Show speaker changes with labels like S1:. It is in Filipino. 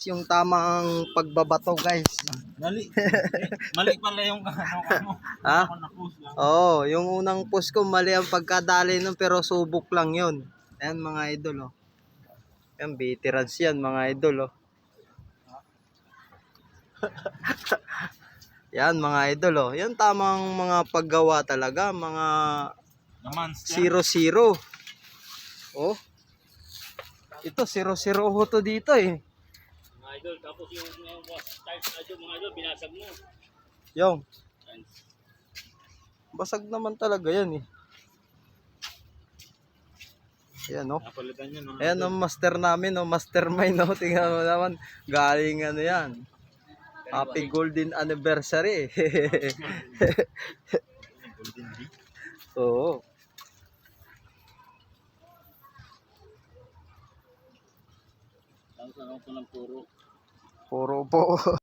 S1: yung tamang pagbabato guys.
S2: Mali. Mali pala yung ano.
S1: Ha?
S2: Ako na-post lang.
S1: Oo, yung unang post ko mali ang pagkadali nun pero subok lang yun. Ayan mga idol oh. Ayan, veterans yan mga idol oh. Yan mga idol oh. Yan tamang mga paggawa talaga, mga
S2: The monster.
S1: 0-0. Oh. Ito 0-0 ho to dito eh.
S2: Mga idol, tapos yung start na dyan, mga idol, binasag mo.
S1: Yung basag naman talaga yan eh. Ayan oh.
S2: Napalitan yun, mga
S1: Ayan ang master namin oh, mastermind oh. Tingnan mo naman, galing ano yan. Happy golden anniversary.
S2: Golden Bee.
S1: Oo.
S2: Tapos ano ko ng puro.
S1: Puro po.